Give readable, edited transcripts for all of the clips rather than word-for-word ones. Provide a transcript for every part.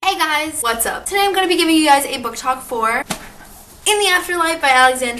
Hey guys, what's up? Today I'm going to be giving you guys a book talk for In the Afterlight by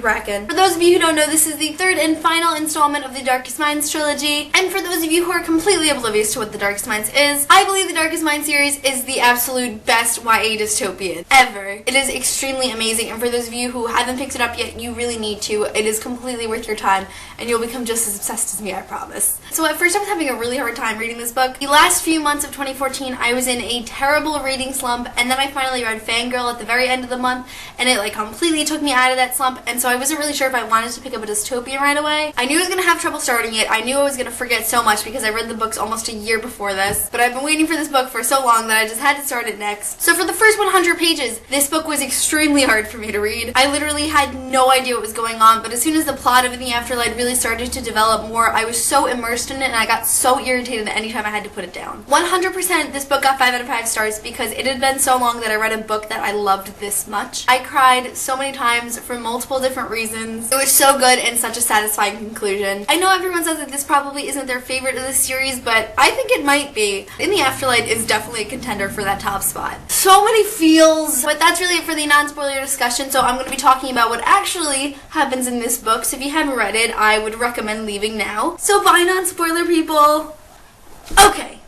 Bracken. For those of you who don't know, this is the third and final installment of the Darkest Minds trilogy, and for those of you who are completely oblivious to what the Darkest Minds is, I believe the Darkest Minds series is the absolute best YA dystopian ever. It is extremely amazing, and for those of you who haven't picked it up yet, you really need to. It is completely worth your time, and you'll become just as obsessed as me, I promise. So at first I was having a really hard time reading this book. The last few months of 2014, I was in a terrible reading slump, and then I finally read Fangirl at the very end of the month, and it completely took me out of that slump, and so I wasn't really sure if I wanted to pick up a dystopian right away. I knew I was going to have trouble starting it. I knew I was going to forget so much because I read the books almost a year before this, but I've been waiting for this book for so long that I just had to start it next. So for the first 100 pages, this book was extremely hard for me to read. I literally had no idea what was going on, but as soon as the plot of In the Afterlight really started to develop more, I was so immersed in it and I got so irritated anytime I had to put it down. 100% this book got 5 out of 5 stars because it had been so long that I read a book that I loved this much. I cried so many times for multiple different reasons. It was so good and such a satisfying conclusion. I know everyone says that this probably isn't their favorite of the series, but I think it might be. In the Afterlight is definitely a contender for that top spot. So many feels, but that's really it for the non-spoiler discussion, so I'm going to be talking about what actually happens in this book, so if you haven't read it, I would recommend leaving now. So bye non-spoiler people!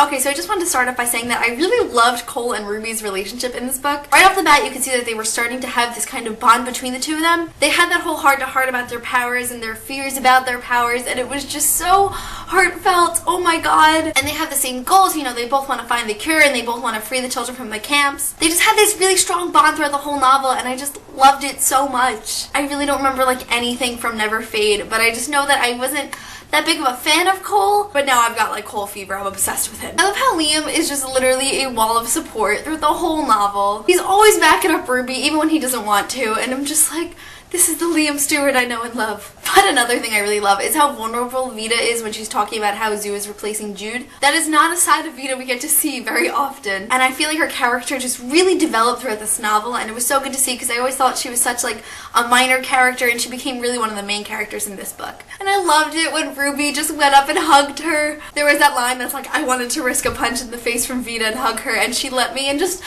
Okay, so I just wanted to start off by saying that I really loved Cole and Ruby's relationship in this book. Right off the bat, you can see that they were starting to have this kind of bond between the two of them. They had that whole heart-to-heart about their powers and their fears about their powers, and it was just so heartfelt. Oh my god. And they have the same goals, you know, they both want to find the cure and they both want to free the children from the camps. They just had this really strong bond throughout the whole novel, and I just loved it so much. I really don't remember anything from Never Fade, but I just know that I wasn't that big of a fan of Cole, but now I've got Cole fever. I'm obsessed with him. I love how Liam is just literally a wall of support through the whole novel. He's always backing up Ruby even when he doesn't want to, and I'm just this is the Liam Stewart I know and love. But another thing I really love is how vulnerable Veda is when she's talking about how Zoo is replacing Jude. That is not a side of Veda we get to see very often, and I feel like her character just really developed throughout this novel, and it was so good to see because I always thought she was such a minor character, and she became really one of the main characters in this book. And I loved it when Ruby just went up and hugged her. There was that line that's I wanted to risk a punch in the face from Veda and hug her, and she let me, and just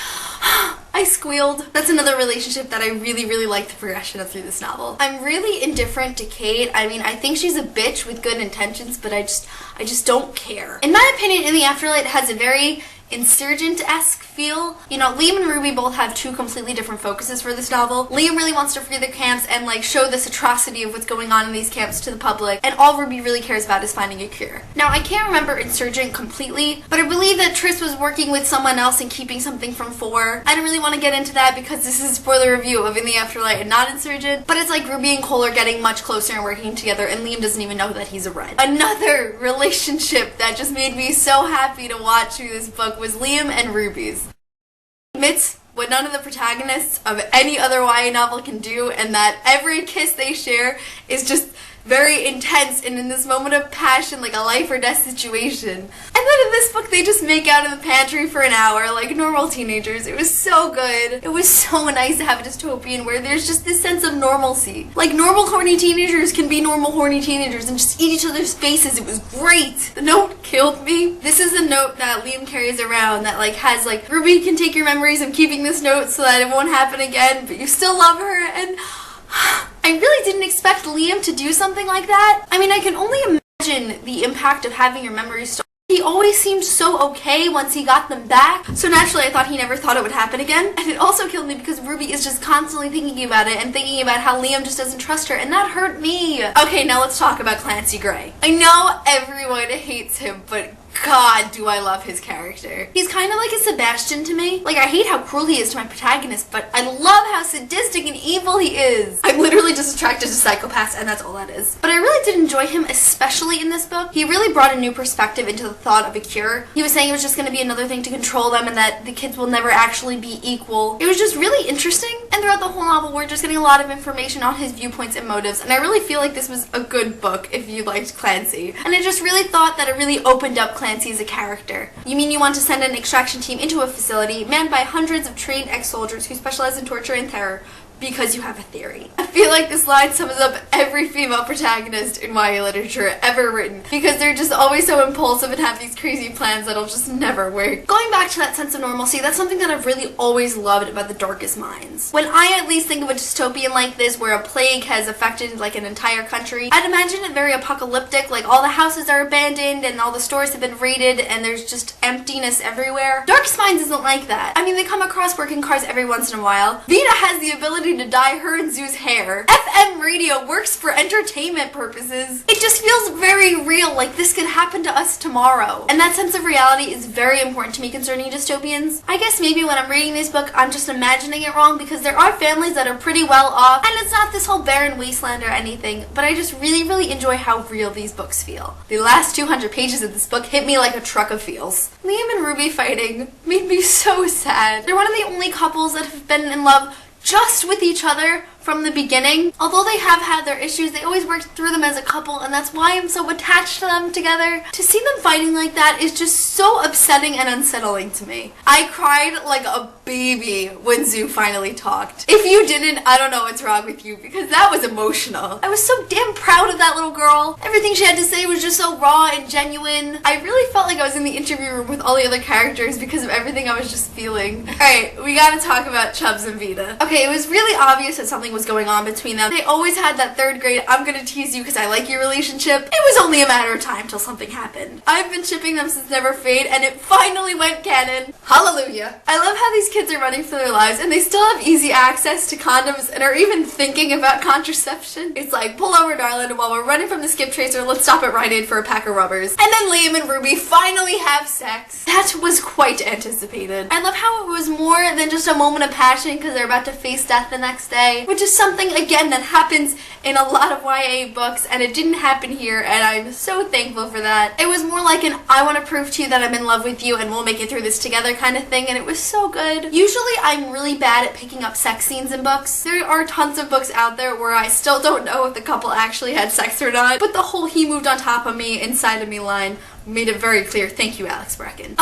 I squealed. That's another relationship that I really like the progression of through this novel. I'm really indifferent to Kate. I mean, I think she's a bitch with good intentions, but I just don't care. In my opinion, In the Afterlight has a very Insurgent-esque feel. You know, Liam and Ruby both have two completely different focuses for this novel. Liam really wants to free the camps and show this atrocity of what's going on in these camps to the public, and all Ruby really cares about is finding a cure. Now, I can't remember Insurgent completely, but I believe that Triss was working with someone else and keeping something from 4. I don't really want to get into that because this is a spoiler review of In the Afterlight and not Insurgent, but it's Ruby and Cole are getting much closer and working together, and Liam doesn't even know that he's a Red. Another relationship that just made me so happy to watch through this book was Liam and Ruby's. Admits what none of the protagonists of any other YA novel can do, and that every kiss they share is just very intense and in this moment of passion, like a life or death situation. And then in this book they just make out in the pantry for an hour like normal teenagers. It was so good. It was so nice to have a dystopian where there's just this sense of normalcy. Normal horny teenagers can be normal horny teenagers and just eat each other's faces. It was great. The note killed me. This is the note that Liam carries around that has Ruby can take your memories. I'm keeping this note so that it won't happen again, but you still love her. And I really didn't expect Liam to do something like that. I mean, I can only imagine the impact of having your memories stolen. He always seemed so okay once he got them back, so naturally I thought he never thought it would happen again. And it also killed me because Ruby is just constantly thinking about it and thinking about how Liam just doesn't trust her, and that hurt me. Okay, now let's talk about Clancy Gray. I know everyone hates him, but God, do I love his character. He's kind of like a Sebastian to me. I hate how cruel he is to my protagonist, but I love how sadistic and evil he is. I'm literally just attracted to psychopaths, and that's all that is. But I really did enjoy him, especially in this book. He really brought a new perspective into the thought of a cure. He was saying it was just going to be another thing to control them and that the kids will never actually be equal. It was just really interesting, and throughout the whole novel we're just getting a lot of information on his viewpoints and motives, and I really feel like this was a good book if you liked Clancy. And I just really thought that it really opened up Clancy as a character. You mean you want to send an extraction team into a facility manned by hundreds of trained ex-soldiers who specialize in torture and terror. because you have a theory. I feel like this line sums up every female protagonist in YA literature ever written, because they're just always so impulsive and have these crazy plans that'll just never work. Going back to that sense of normalcy, that's something that I've really always loved about The Darkest Minds. When I at least think of a dystopian like this where a plague has affected like an entire country, I'd imagine it very apocalyptic, like all the houses are abandoned and all the stores have been raided and there's just emptiness everywhere. Darkest Minds isn't like that. I mean, they come across working cars every once in a while. Veda has the ability to dye her and Zoo's hair. FM radio works for entertainment purposes. It just feels very real, like this could happen to us tomorrow. And that sense of reality is very important to me concerning dystopians. I guess maybe when I'm reading this book, I'm just imagining it wrong because there are families that are pretty well off and it's not this whole barren wasteland or anything, but I just really enjoy how real these books feel. The last 200 pages of this book hit me like a truck of feels. Liam and Ruby fighting made me so sad. They're one of the only couples that have been in love just with each other from the beginning. Although they have had their issues, they always worked through them as a couple, and that's why I'm so attached to them together. To see them fighting like that is just so upsetting and unsettling to me. I cried like a baby when Zoo finally talked. If you didn't, I don't know what's wrong with you, because that was emotional. I was so damn proud of that little girl. Everything she had to say was just so raw and genuine. I really felt like I was in the interview room with all the other characters because of everything I was just feeling. Alright, we gotta talk about Chubs and Veda. Okay, it was really obvious that something was going on between them. They always had that third grade, I'm gonna tease you because I like your relationship. It was only a matter of time till something happened. I've been shipping them since Never Fade, and it finally went canon. Hallelujah. I love how these kids are running for their lives and they still have easy access to condoms and are even thinking about contraception. It's like, pull over darling, and while we're running from the skip tracer, let's stop at Rite Aid for a pack of rubbers. And then Liam and Ruby finally have sex. That was quite anticipated. I love how it was more than just a moment of passion because they're about to face death the next day, which is something again that happens in a lot of YA books, and it didn't happen here, and I'm so thankful for that. It was more like an I want to prove to you that I'm in love with you and we'll make it through this together kind of thing, and it was so good. Usually I'm really bad at picking up sex scenes in books. There are tons of books out there where I still don't know if the couple actually had sex or not, but the whole he moved on top of me, inside of me line made it very clear. Thank you, Alex Bracken.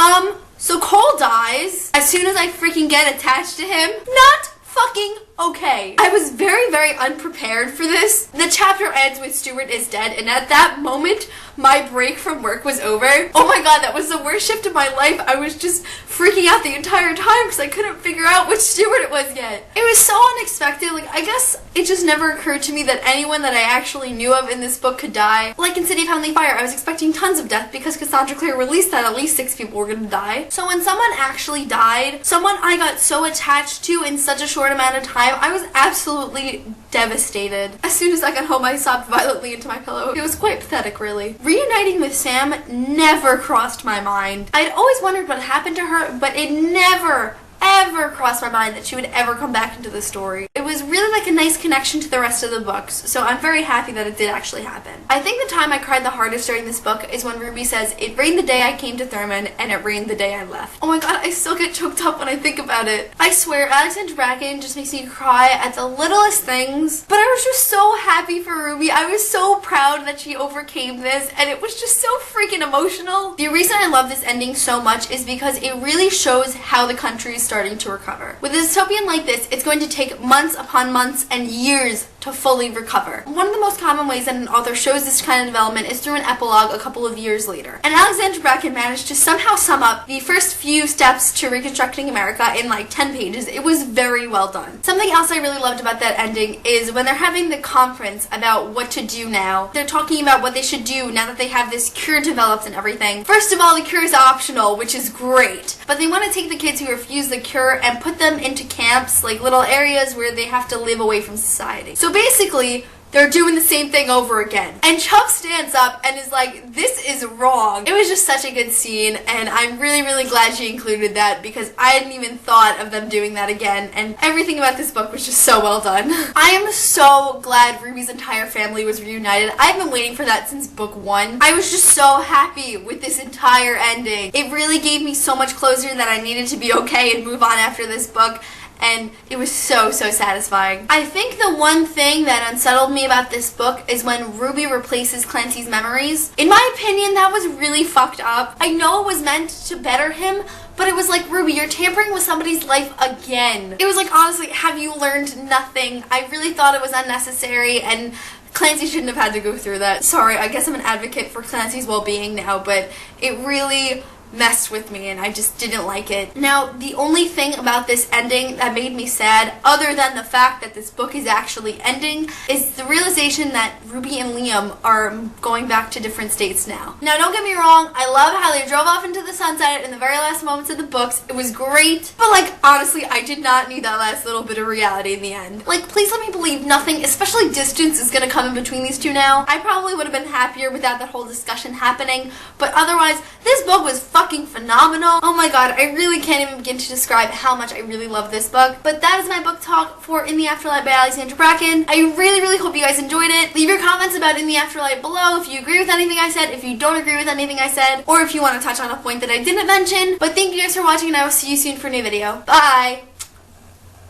So Cole dies as soon as I freaking get attached to him. Not fucking okay. I was very unprepared for this. The chapter ends with Stuart is dead, and at that moment, my break from work was over. Oh my god, that was the worst shift of my life. I was just freaking out the entire time because I couldn't figure out which Stuart it was yet. It was so unexpected. Like, I guess it just never occurred to me that anyone that I actually knew of in this book could die. Like in City of Heavenly Fire, I was expecting tons of death because Cassandra Clare released that at least 6 people were gonna die. So when someone actually died, someone I got so attached to in such a short amount of time, I was absolutely devastated. As soon as I got home, I sobbed violently into my pillow. It was quite pathetic, really. Reuniting with Sam never crossed my mind. I'd always wondered what happened to her, but it never ever crossed my mind that she would ever come back into the story. It was really like a nice connection to the rest of the books, so I'm very happy that it did actually happen. I think the time I cried the hardest during this book is when Ruby says, "It rained the day I came to Thurman, and it rained the day I left." Oh my god, I still get choked up when I think about it. I swear, Alexander Bracken just makes me cry at the littlest things, but I was just so happy for Ruby. I was so proud that she overcame this, and it was just so freaking emotional. The reason I love this ending so much is because it really shows how the country is starting to recover. With a dystopian like this, it's going to take months upon months and years to fully recover. One of the most common ways that an author shows this kind of development is through an epilogue a couple of years later. And Alexander Bracken managed to somehow sum up the first few steps to reconstructing America in like 10 pages. It was very well done. Something else I really loved about that ending is when they're having the conference about what to do now. They're talking about what they should do now that they have this cure developed and everything. First of all, the cure is optional, which is great. But they want to take the kids who refuse the cure and put them into camps, like little areas where they have to live away from society. So basically, they're doing the same thing over again. And Chubb stands up and is like, this is wrong. It was just such a good scene, and I'm really glad she included that because I hadn't even thought of them doing that again, and everything about this book was just so well done. I am so glad Ruby's entire family was reunited. I've been waiting for that since book 1. I was just so happy with this entire ending. It really gave me so much closure that I needed to be okay and move on after this book. And it was so satisfying. I think the one thing that unsettled me about this book is when Ruby replaces Clancy's memories. In my opinion, that was really fucked up. I know it was meant to better him, but it was like, Ruby, you're tampering with somebody's life again. It was like, honestly, have you learned nothing? I really thought it was unnecessary, and Clancy shouldn't have had to go through that. Sorry, I guess I'm an advocate for Clancy's well-being now, but it really messed with me and I just didn't like it. Now, the only thing about this ending that made me sad, other than the fact that this book is actually ending, is the realization that Ruby and Liam are going back to different states now. Now, don't get me wrong, I love how they drove off into the sunset in the very last moments of the books. It was great, but like, honestly, I did not need that last little bit of reality in the end. Like, please let me believe nothing, especially distance, is gonna come in between these two now. I probably would have been happier without that whole discussion happening, but otherwise, this book was fucking phenomenal. Oh my god, I really can't even begin to describe how much I really love this book. But that is my book talk for In the Afterlight by Alexandra Bracken. I really hope you guys enjoyed it. Leave your comments about In the Afterlight below if you agree with anything I said, if you don't agree with anything I said, or if you want to touch on a point that I didn't mention. But thank you guys for watching and I will see you soon for a new video. Bye!